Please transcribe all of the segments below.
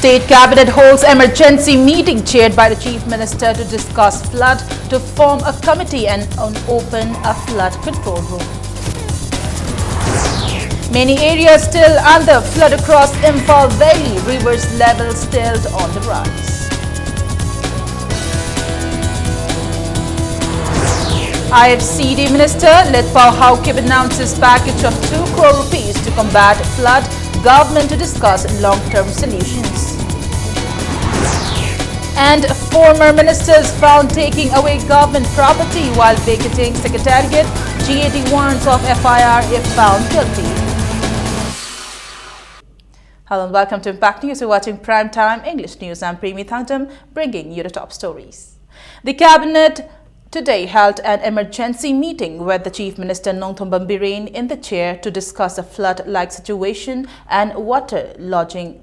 State Cabinet holds emergency meeting chaired by the Chief Minister to discuss flood, to form a committee and open a flood control room. Many areas still under flood across Imphal Valley, rivers level still on the rise. IFCD Minister Letpao Haokip announces package of 2 crore rupees to combat flood, government to discuss long-term solutions. And former ministers found taking away government property while vacating Secretariat, GAD warrants of FIR if found guilty. Hello and welcome to Impact News. You're watching Prime Time English News. I'm Premi Thangtam, bringing you the top stories. The Cabinet today held an emergency meeting with the Chief Minister Nongthombam Biren in the chair to discuss a flood-like situation and water lodging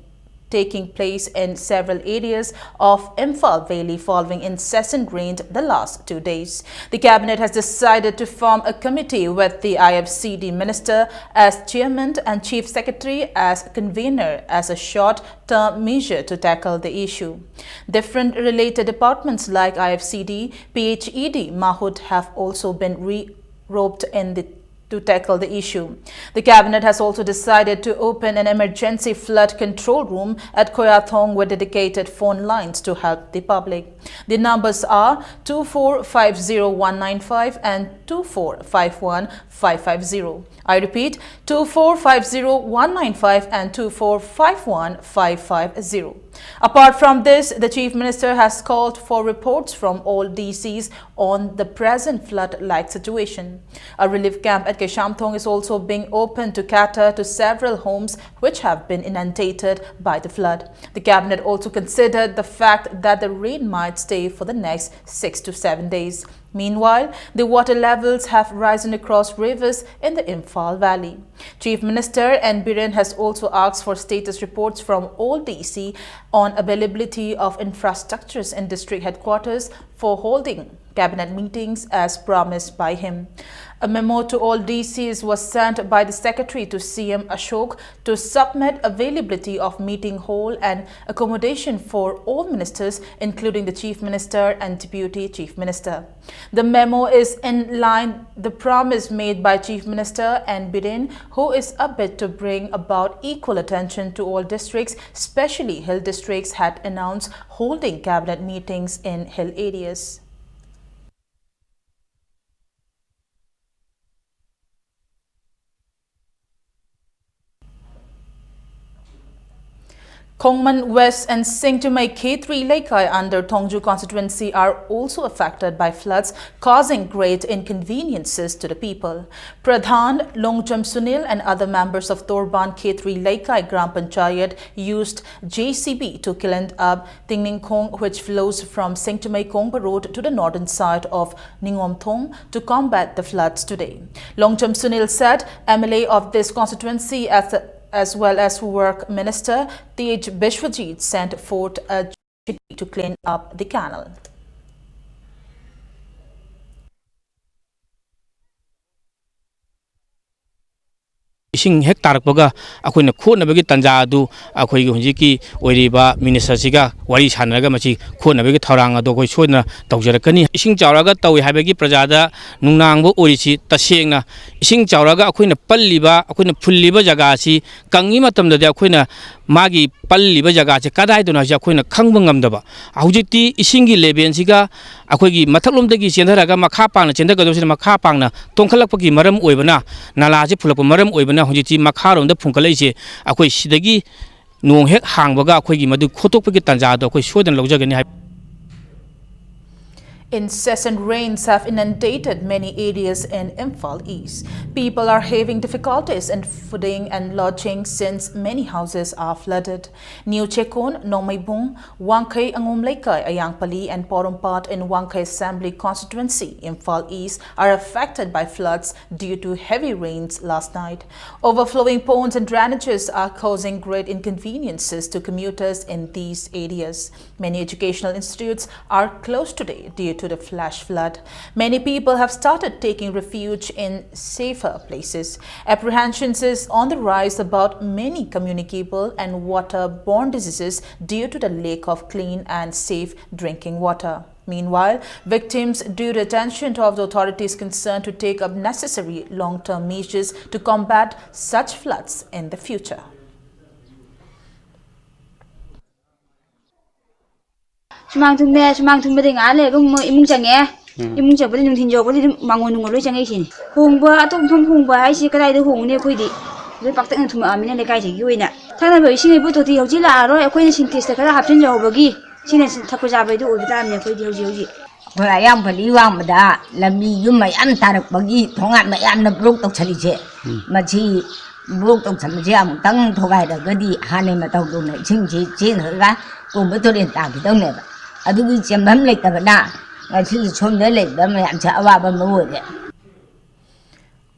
taking place in several areas of Imphal Valley following incessant rain the last 2 days. The Cabinet has decided to form a committee with the IFCD Minister as chairman and Chief Secretary as convener as a short-term measure to tackle the issue. Different related departments like IFCD, PHED, Mahud have also been roped in to tackle the issue. The Cabinet has also decided to open an emergency flood control room at Koyathong with dedicated phone lines to help the public. The numbers are 2450195 and 2451550. I repeat, 2450195 and 2451550. Apart from this, the Chief Minister has called for reports from all DCs on the present flood-like situation. A relief camp at Keshamthong is also being opened to cater to several homes which have been inundated by the flood. The Cabinet also considered the fact that the rain might stay for the next 6 to 7 days. Meanwhile, the water levels have risen across rivers in the Imphal Valley. Chief Minister N. Biren has also asked for status reports from all DC on availability of infrastructures in district headquarters for holding Cabinet meetings as promised by him. A memo to all DCs was sent by the Secretary to CM Ashok to submit availability of meeting hall and accommodation for all ministers, including the Chief Minister and Deputy Chief Minister. The memo is in line with the promise made by Chief Minister N. Biren, who is a bid to bring about equal attention to all districts, especially hill districts, had announced holding Cabinet meetings in hill areas. Khongman West and Singtumai K3 Laikai under Thongju constituency are also affected by floods, causing great inconveniences to the people. Pradhan, Longjam Sunil and other members of Torban K3 Laikai Gram Panchayat used JCB to clean up Tingning Khong, which flows from Singtumai Kongba Road to the northern side of Ningomthong to combat the floods today. Longjam Sunil said MLA of this constituency as well as Work Minister Tej Bishwajit sent forth a JCB to clean up the canal. Ising hek tarakpaga akoina khonabagi tanja adu akoigi hunjiki oiriba minister siga wari sanaraga machi khonabagi thaurang adu koi soina tawjarakani ising chawraga tawi habagi prajada nungnangbo orisi tasengna ising chawraga akoina palliba akoina phulliba jaga si kangi matamda de akoina magi palliba jaga che kadai dona ja akoina khangba ngamdaba hujikti isingi level siga akoigi mathaklomdagi chendaraga makha pangna chendagadosina makha pangna tongkhalakpagi maram oibana nala je phulakpa maram oibana Hujiti Makaron the Punkalese, Akoi Sidagi, Nung Hek Hangbaga, Kogi Madu Kotopaki Tanzado, Koi Shodan Lojagani. Incessant rains have inundated many areas in Imphal East. People are having difficulties in fooding and lodging since many houses are flooded. New Chekon, Nomaibung, Wangkai Angumlaikai, Ayangpali and Porumpat in Wangkai Assembly constituency, Imphal East, are affected by floods due to heavy rains last night. Overflowing ponds and drainages are causing great inconveniences to commuters in these areas. Many educational institutes are closed today due to to the flash flood. Many people have started taking refuge in safer places. Apprehensions is on the rise about many communicable and waterborne diseases due to the lack of clean and safe drinking water. Meanwhile, victims drew the attention of the authorities concerned to take up necessary long-term measures to combat such floods in the future. Sumang thumbe ding ale bung imung change imung chak bari nung thinjo bari mangon nung loi change sin hungba atom thum hungba hai si kadai de hung ne khoi di loi pak tak nung thum amina le kai gi wina thana ba sing bu to ti hoji la ro khoi ne sintis ta kala hapchen jo bagi sine thapu ja bai du ubita me khoi di hoji khoi ayam phali wang mada lami yum mai am tarak bagi thongat mai am na blok tok chali che machi blok tok cham je am tang thogai da gadi hane ma taw do ne ching ji jin ga ko bu to den ta bi taw ne ba adugi chembam lek ta ba ngachi chom de lek da mai am cha awa ba mo de.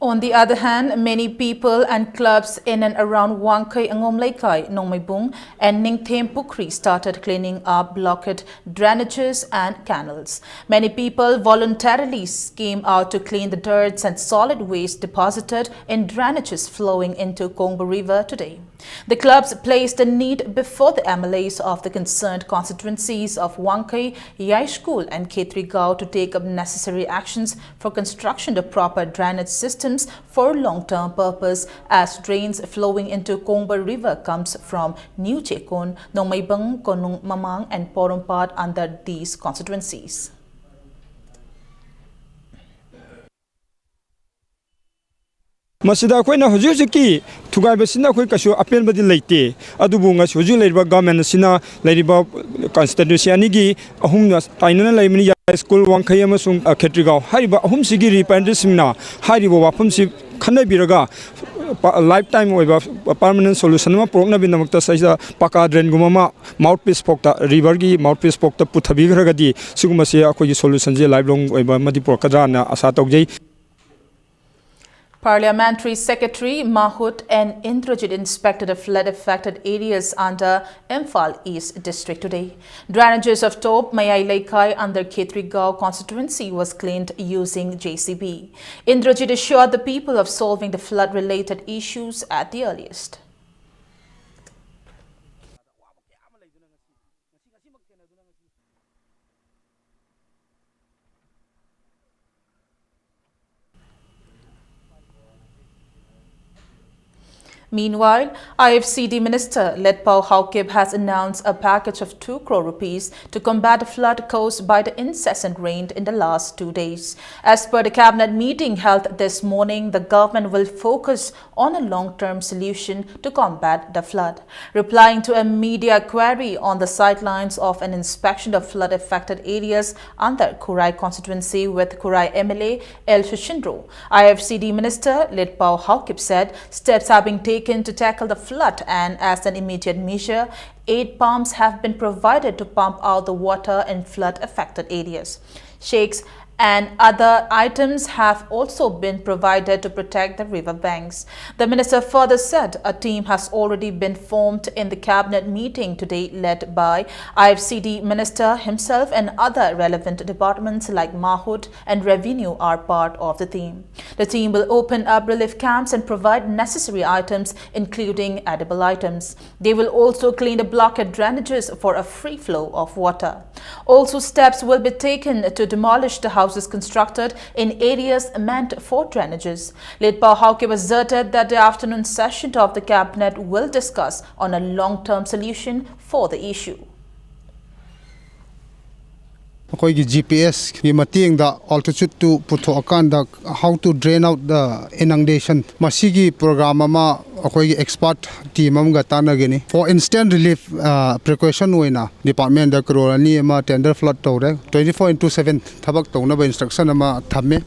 On the other hand, many people and clubs in and around Wangkai, Angom Laikai, Nongmaibung and Ningthem Pukri started cleaning up blocked drainages and canals. Many people voluntarily came out to clean the dirt and solid waste deposited in drainages flowing into Kongba River today. The clubs placed the need before the MLAs of the concerned constituencies of Wangkai, Yaishkul and Khetrigao to take up necessary actions for construction of proper drainage systems for long-term purpose as drains flowing into Kongba River comes from New Chekon, Nongmaibang, Konung Mamang and Porompat under these constituencies. Masida akoina hojiki thugai basina khoi kasu apel badi leite adubu nga hoju leiba government sina leiba constituency ani gi ahum tainana leimani school wangkhai amasung Khetrigao hariba ahum sigi representative hariba wafam si khanai biraga lifetime oiba permanent solution ma prokna binamakta saisa paka drain gumama mouthpiece pokta river gi mouthpiece pokta puthabi gragadi siguma se akoi solution je lifelong oiba madi prokadra na asa tokjai. Parliamentary Secretary Mahut and Indrajit inspected the flood-affected areas under Imphal East District today. Drainages of Top Mayai Laikai under Khetrigao constituency was cleaned using JCB. Indrajit assured the people of solving the flood-related issues at the earliest. Meanwhile, IFCD Minister Letpao Haokip has announced a package of 2 crore rupees to combat the flood caused by the incessant rain in the last 2 days. As per the cabinet meeting held this morning, the government will focus on a long-term solution to combat the flood. Replying to a media query on the sidelines of an inspection of flood-affected areas under Kurai constituency with Kurai MLA El Shishindro, IFCD Minister Letpao Haokip said steps have been taken to tackle the flood, and as an immediate measure, 8 pumps have been provided to pump out the water in flood-affected areas. Shakes and other items have also been provided to protect the river banks. The minister further said a team has already been formed in the cabinet meeting today led by IFCD minister himself, and other relevant departments like Mahut and Revenue are part of the team. The team will open up relief camps and provide necessary items including edible items. They will also clean the blocked drainages for a free flow of water. Also, steps will be taken to demolish the houses constructed in areas meant for drainages. Letpao Haokip asserted that the afternoon session of the cabinet will discuss on a long-term solution for the issue. GPS ki mating da altitude to putho akanda how to drain out the inundation masigi program ma akoi expert team am ga tanagini for instant relief precaution oina department da krolani ma tender flood tore 24/7 thabak tona ba instruction ama thamme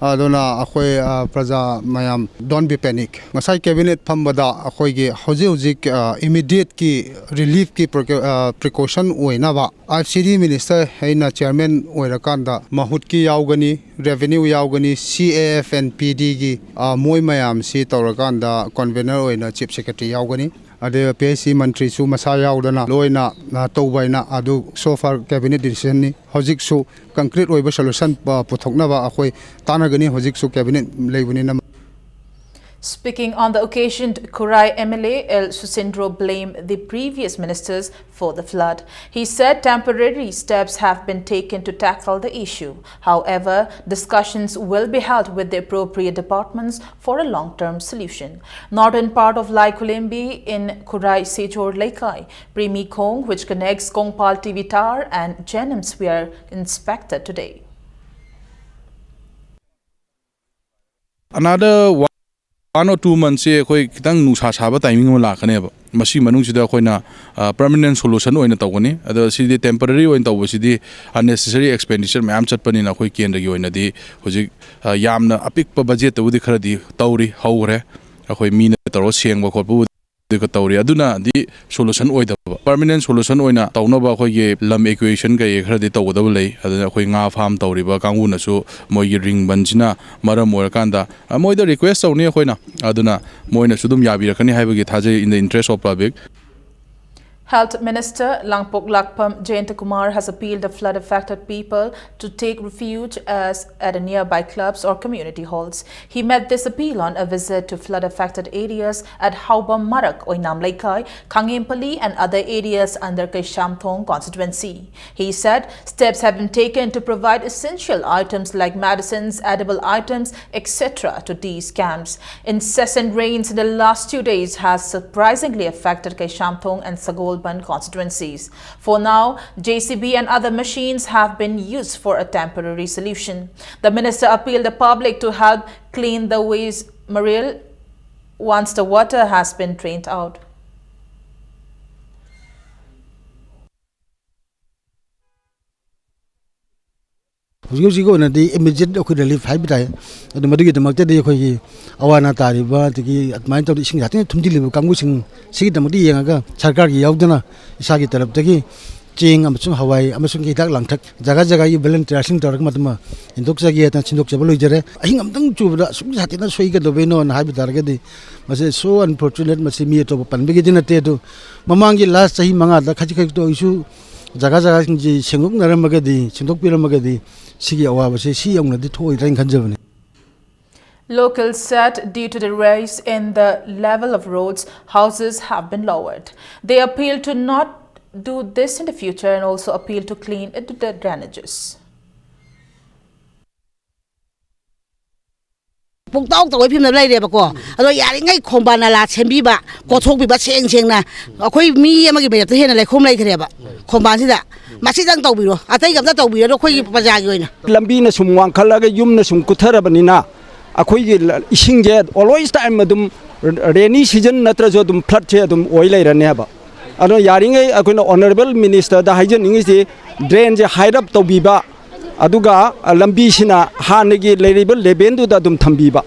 adona akoi praja mayam don't be panic ngasai cabinet phambada akoi gi hojik immediate ki relief ki precaution oina ba IFCD minister haina chairman oirakanda mahut ki yaugani revenue yaugani CAF and PD gi moi mayam si tawrakanda convener oina chief secretary yaugani ade PSC mantri su masa yaudana loina na tawbaina adu so far cabinet decision ni hojik su concrete oiba solution puthokna ba akhoi tanagani hojik su cabinet leibuni na. Speaking on the occasion, Kurai MLA El Susindro blamed the previous ministers for the flood. He said temporary steps have been taken to tackle the issue. However, discussions will be held with the appropriate departments for a long-term solution. Northern part of Lai Kulimbi in Kurai Sejor Laikai, Primi Kong, which connects Kongpal TV Tower and Jenims, were inspected today. Another 1 or 2 months khoi kitang nusa saba timing ma lakane ba masi manung sida khoina permanent solution oina tawani ado sidi temporary oina taw sidi unnecessary expenditure mayam chatpani na khoi kendra gi oina di hojik yamna apik pa budget tu di kharadi tawri hawre khoi mina taro sengba khotbu ka tawri aduna di solution oida permanent solution oina tawna ba khoi ge lam equation ga ye kharadi tawda ba lei aduna khoi nga farm tawri ba kangu na su moi ring banjina maram or kanda moi the request awni khoina aduna moi na sudum yabi rakani haibagi thaje in the interest of public. Health Minister Langpok Lakpam Jayantakumar has appealed to flood-affected people to take refuge at nearby clubs or community halls. He made this appeal on a visit to flood-affected areas at Haubam Marak, Oinam Laikai, Kangempali and other areas under Keshamthong constituency. He said steps have been taken to provide essential items like medicines, edible items, etc. to these camps. Incessant rains in the last 2 days has surprisingly affected Keshamthong and Sagol constituencies. For now, JCB and other machines have been used for a temporary solution. The minister appealed the public to help clean the waste material once the water has been drained out. Immediate relief habitat the Madrid Magdi Awana Tariba, the mind of the Sing, I think Tumdili Kamusing, see the Madi Yanga, Sarkari Yaudana, Isagi Taraptaki, Jing, Amazon Hawaii, Amazon Kitak Langtak, Zagazaga, Belen Trashing Tarakamatama, in Doxagi and Sindok Jabulujere. I think I'm done to that. Some Satina Swig the Veno and Habitargadi was so unfortunate, Massimi to Panbigin Teto. Mamangi last Manga, the Kachiko issue, Zagazaga, Singuk Naramagadi, Sindok Piramagadi. Locals said due to the rise in the level of roads, houses have been lowered. They appeal to not do this in the future and also appeal to clean the drainages. Puktaw tawi phim na lai re ba ko ado yari ngai khomba na la chembi ba ko thok bi ba cheng cheng na akhoi mi amagi be ta hena lai khom lai khre ba khomba si da masi jang taw bi ro atai gam ta taw bi ro khoi paja gi oina lambi na sum wang khala ga yum na sum kuthara banina akhoi gi ising je always time adum rainy season natra jo dum flood che adum oi lai rane ba ado yari ngai akoina honorable minister da haijen ingi je drain je hide up taw bi ba aduga lambi sina hanegi level lebendu da dum thambiba.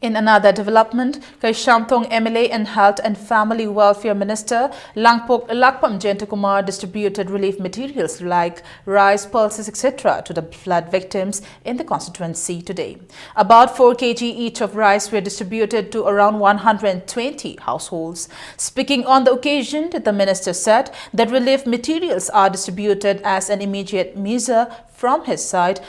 In another development, Keshamthong MLA and Health and Family Welfare Minister Langpok Lakpam Jayantakumar distributed relief materials like rice, pulses, etc. to the flood victims in the constituency today. About 4 kg each of rice were distributed to around 120 households. Speaking on the occasion, the minister said that relief materials are distributed as an immediate measure from his side,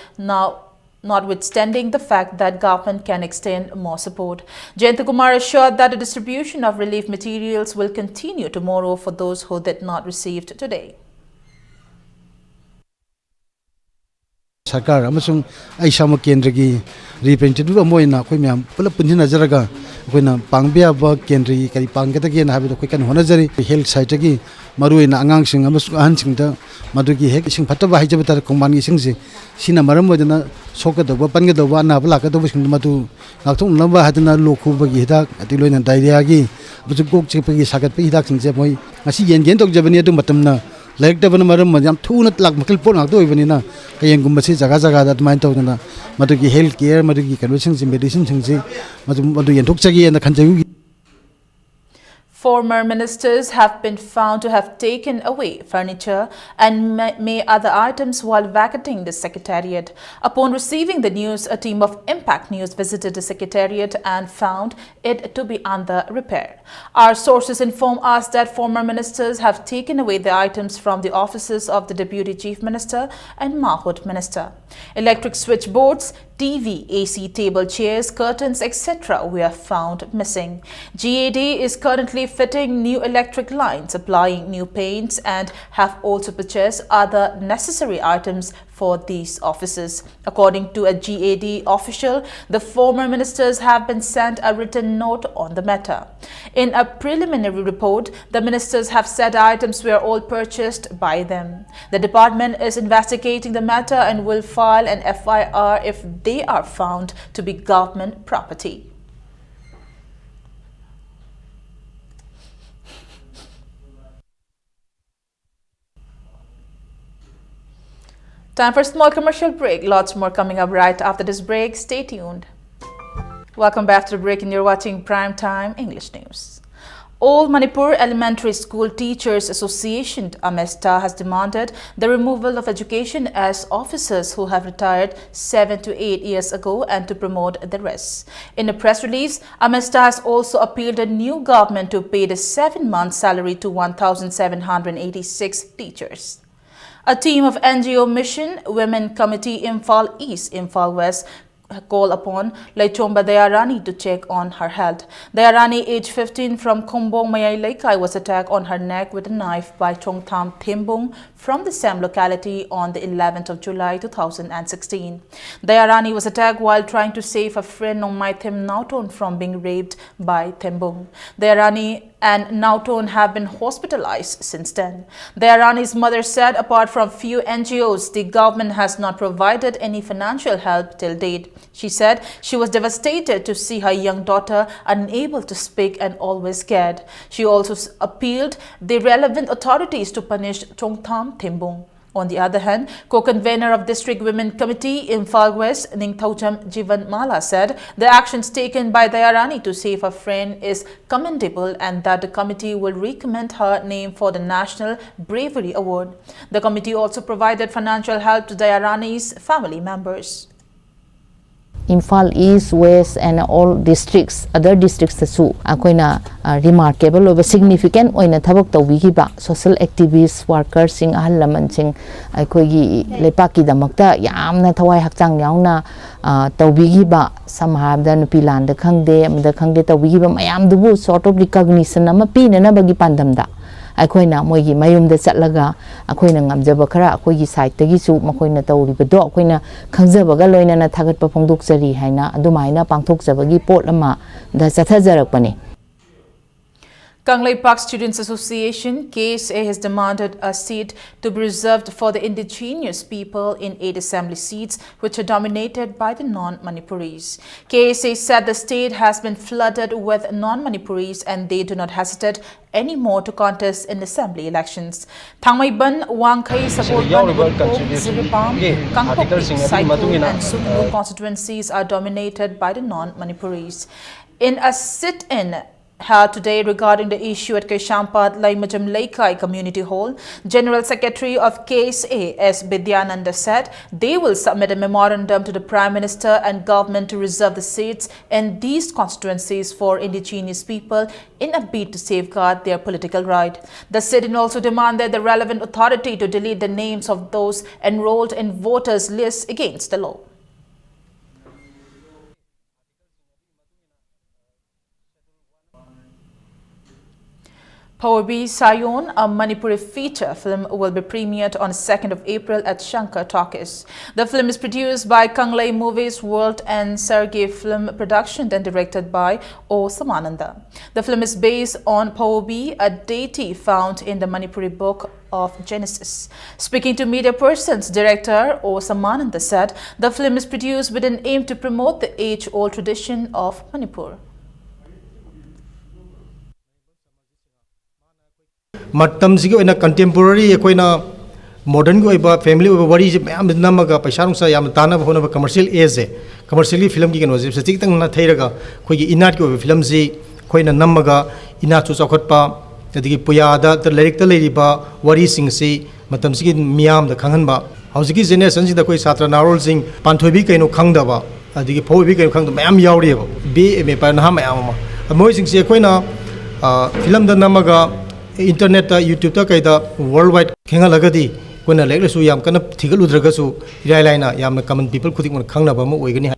notwithstanding the fact that government can extend more support. Jayantakumar assured that the distribution of relief materials will continue tomorrow for those who did not receive today. Sarkar amasung Aishama Kendragi representative amoina koi myam pulap punjina jaraga koina pangbia ba kendri kari pangata gen habi koi kan honajari health site gi maruina angang sing amasung ahan sing da madugi hek sing phataba haijaba tar kongman gi singsi sina maram modana soka do panga do na bla ka do sing madu ngakthong lamba hadana lokhu ba gi hidak atiloina diarrhea gi buju gok che pa gi sagat pa hidak sing je moi ngasi yen gen tok jabani adu matamna like the maram yam thuna lak makil pon ak do ibanina kayeng gumbasi jaga jaga da main to na madugi health care madugi condition medicine sing madu yentok chagi and khanjagi. Former ministers have been found to have taken away furniture and many other items while vacating the secretariat. Upon receiving the news, a team of Impact News visited the secretariat and found it to be under repair. Our sources inform us that former ministers have taken away the items from the offices of the Deputy Chief Minister and Mahood Minister. Electric switchboards, TV, AC table chairs, curtains, etc. were found missing. GAD is currently fitting new electric lines, applying new paints, and have also purchased other necessary items for these offices. According to a GAD official, the former ministers have been sent a written note on the matter. In a preliminary report, the ministers have said items were all purchased by them. The department is investigating the matter and will file an FIR if they are found to be government property. Time for a small commercial break. Lots more coming up right after this break. Stay tuned. Welcome back to the break, and you're watching Prime Time English News. All Manipur Elementary School Teachers Association (AMESTA) has demanded the removal of education as officers who have retired 7 to 8 years ago and to promote the rest. In a press release, AMESTA has also appealed the new government to pay the 7-month salary to 1,786 teachers. A team of NGO Mission Women Committee Imphal East, Imphal West call upon Laichomba Dayarani to check on her health. Dayarani, age 15, from Kumbong Mayay Laikai, was attacked on her neck with a knife by Chongtham Thimbung from the same locality on the 11th of July 2016. Dayarani was attacked while trying to save a friend Nongmai Them Nauton from being raped by Thimbung. Dayarani and Nauton have been hospitalized since then. Dayarani's mother said apart from few NGOs, the government has not provided any financial help till date. She said she was devastated to see her young daughter unable to speak and always scared. She also appealed the relevant authorities to punish Chongtham Thimbung. On the other hand, co-convener of District Women Committee Imphal West, Ningthaucham Jivan Mala, said the actions taken by Dayarani to save her friend is commendable and that the committee will recommend her name for the National Bravery Award. The committee also provided financial help to Dayarani's family members. Imphal East, West and all districts, other districts tasu akoina remarkable over significant oina thabak tawbigiba social activists, workers sing ahal laman sing akoigi lepaki damakta yamna thawai hakchang yauna tawbigiba samhabda nupi landa khangde amda khangde tawbigiba mayam dubu sort of recognition ama pinana bagi pandamda akoina moigi mayumda chatlaga akoina ngamjaba khara akoigi site tagi su makoina tawribado akoina khangjabaga loinana thagatpa phongdokjari haina adumaina pangthokjabagi pot ama da chathajarakpani. Kanglei Park Students Association KSA has demanded a seat to be reserved for the indigenous people in 8 assembly seats which are dominated by the non-Manipuris. KSA said the state has been flooded with non-Manipuris and they do not hesitate anymore to contest in assembly elections. Thangmaiban, Wangkai, Sabolban, Ziripam, Kangpok, Saikul and Sumlu constituencies are dominated by the non-Manipuris. In a sit-in held today regarding the issue at Keshampat Laimajam Laikai Community Hall, General Secretary of KSA S. Bidyananda said they will submit a memorandum to the Prime Minister and government to reserve the seats in these constituencies for indigenous people in a bid to safeguard their political right. The sit-in also demanded the relevant authority to delete the names of those enrolled in voters' lists against the law. Power-B Sayon, a Manipuri feature film, will be premiered on 2nd of April at Shankar Talkies. The film is produced by Kanglei Movies World and Sergei Film Production and directed by O. Samananda. The film is based on Power-B, a deity found in the Manipuri book of Genesis. Speaking to media persons, director O. Samananda said the film is produced with an aim to promote the age-old tradition of Manipur. Matamsigi oina contemporary ekoina modern go iba family over wari mayam namaga paisa nungsa yam tana bhona commercial age commercially film ki kano je stik tang na thairaga khoi gi inat ko film ji ꯑꯩꯈꯣꯏꯅ ꯅꯝꯃꯒ ꯏꯅꯥꯠꯁꯨ ꯆꯥꯎꯈꯠꯄ ꯑꯗꯒꯤ ꯄꯨꯌꯥꯗ ꯂꯥꯏꯔꯤꯛꯇ ꯂꯩꯔꯤꯕ ꯋꯥꯔꯤꯁꯤꯡꯁꯤ ꯃꯇꯝꯁꯤꯒꯤ ꯃꯤꯌꯥꯝꯗ ꯈꯪꯍꯟꯕ ꯍꯧꯖꯤꯛꯀꯤ ꯖꯦꯅꯦꯔꯦꯁꯟꯁꯤꯗ ꯑꯩꯈꯣꯏ ꯁꯥꯇ꯭ꯔ ꯅꯍꯥꯔꯣꯜꯁꯤꯡ ꯄꯥꯟꯊꯣꯏꯕꯤ ꯀꯩꯅꯣ ꯈꯪꯗꯕ ꯑꯗꯒꯤ ꯐꯧꯕꯤ ꯀꯩꯅꯣ ꯈꯪꯗꯕ ꯃꯌꯥꯝ ꯌꯥꯎꯔꯤꯑꯕ BA MA ꯅꯍꯥ ꯃꯌꯥꯝ ꯑꯃ ꯃꯣꯏꯁꯤꯡꯁꯤ ꯑꯩꯈꯣꯏꯅ ꯐꯤꯂꯝꯗ ꯅꯝꯃꯒ ꯏꯟꯇꯔꯅꯦꯠꯇ ꯌꯨꯇ꯭ꯌꯨꯕꯇ ꯀꯩꯗ ꯋꯥꯔꯜ ꯋꯥꯏꯗ ꯈꯦꯡꯍꯜꯂꯒꯗꯤ ꯑꯩꯈꯣꯏꯅ ꯂꯥꯏꯔꯤꯛ ꯂꯥꯏꯁꯨ ꯌꯥꯝ ꯀꯟꯅ ꯊꯤꯒꯠꯂꯨꯗ꯭ꯔꯒꯁꯨ ꯏꯔꯥꯏ ꯂꯥꯏꯅ ꯌꯥꯝꯅ ꯀꯃꯟ ꯄꯤꯄꯜ ꯈꯨꯗꯤꯡꯃꯛꯅ ꯈꯪꯅꯕ ꯑꯃ ꯑꯣꯏꯒꯅꯤ.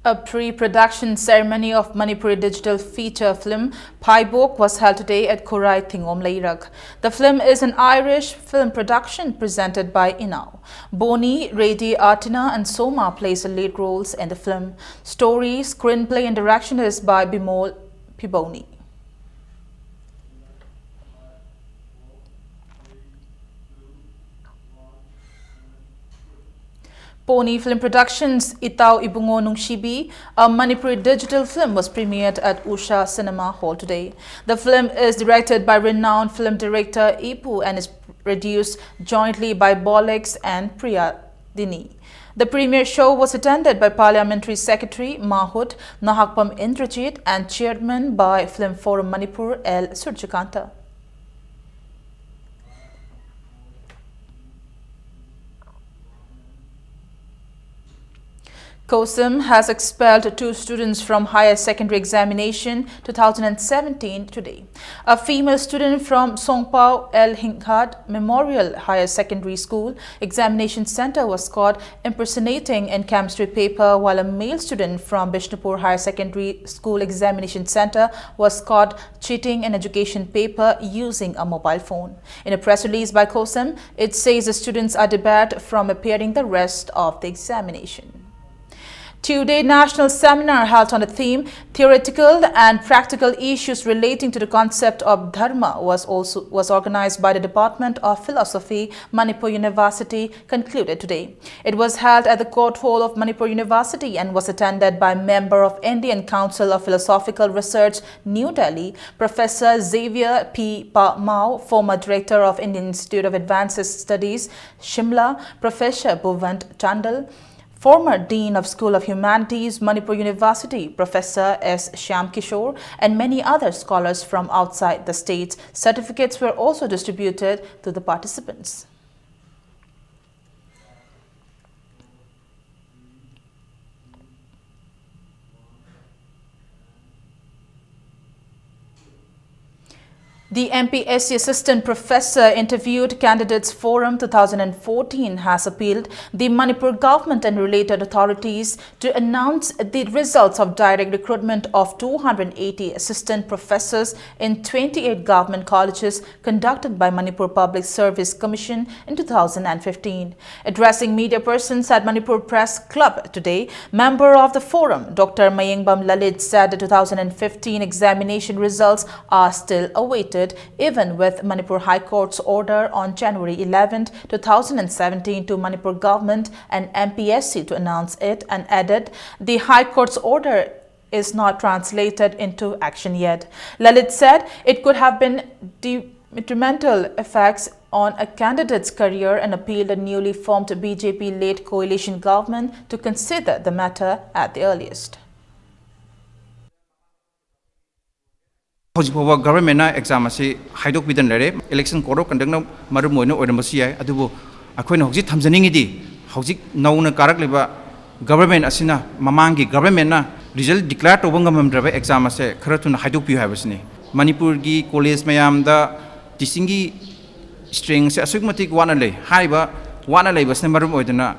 A pre-production ceremony of Manipuri digital feature film Paibok was held today at Korai Thingom Leirak. The film is an Irish film production presented by Inau. Boni, Reddy, Artina and Soma plays the lead roles in the film. Story, screenplay and direction is by Bimol Piboni. Pony Film Productions' Itau Ibungo Nungshibi, a Manipuri digital film, was premiered at Usha Cinema Hall today. The film is directed by renowned film director Ipu and is produced jointly by Bolex and Priya Dini. The premiere show was attended by Parliamentary Secretary Mahut Nahakpam Indrajit and Chairman by Film Forum Manipur L. Surjakanta. COSIM has expelled 2 students from Higher Secondary Examination 2017 today. A female student from Songpao El Hinghad Memorial Higher Secondary School Examination Center was caught impersonating in chemistry paper, while a male student from Bishnupur Higher Secondary School Examination Center was caught cheating in education paper using a mobile phone. In a press release by COSIM, it says the students are debarred from appearing the rest of the examination. Two-day national seminar held on the theme Theoretical and Practical Issues Relating to the Concept of Dharma was organized by the Department of Philosophy, Manipur University, concluded today. It was held at the Court Hall of Manipur University and was attended by member of Indian Council of Philosophical Research, New Delhi, Professor Xavier P. Mao, former Director of Indian Institute of Advanced Studies, Shimla, Professor Bhuvant Chandal, former Dean of School of Humanities, Manipur University, Professor S. Shyam Kishore, and many other scholars from outside the state. Certificates were also distributed to the participants. The MPSC Assistant Professor Interviewed Candidates Forum 2014 has appealed the Manipur government and related authorities to announce the results of direct recruitment of 280 assistant professors in 28 government colleges conducted by Manipur Public Service Commission in 2015. Addressing media persons at Manipur Press Club today, member of the forum, Dr. Mayengbam Lalit, said the 2015 examination results are still awaited, even with Manipur High Court's order on January 11, 2017 to Manipur government and MPSC to announce it, and added the High Court's order is not translated into action yet. Lalit said it could have been detrimental effects on a candidate's career and appealed the newly formed BJP-led coalition government to consider the matter at the earliest. Government exam asi haidok bidan lere election code of conduct na maru moino oramasi ai adubu akhoi na hojik thamjaning idi hojik nauna karak leba government asina mamangi government na result declare to bangam draba exam ase kharatuna haidok pi habasni Manipur gi college mayam da teaching gi string se asugmatik wana le haiba wana le basne maru moidana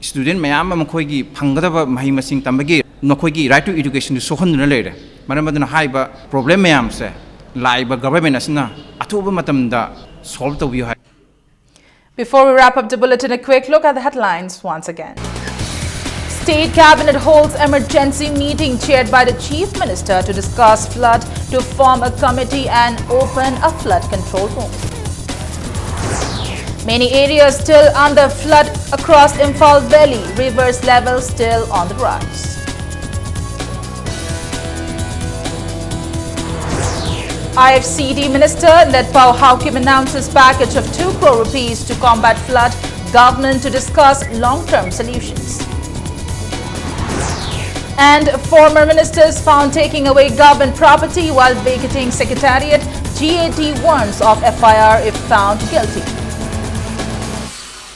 student mayam amkhoi gi phangada mahi masing tambagi nokhoi gi right to education so honduna lere Manamadana haiba problem mayamse laiba government asina atuba matamda solve to view. Before we wrap up the bulletin, a quick look at the headlines once again. State Cabinet holds emergency meeting chaired by the Chief Minister to discuss flood, to form a committee and open a flood control room. Many areas still under flood across Imphal Valley, rivers level still on the rise. IFCD Minister Netpao Haukim announces package of 2 crore rupees to combat flood, government to discuss long-term solutions. And former ministers found taking away government property while vacating secretariat. GAT warns of FIR if found guilty.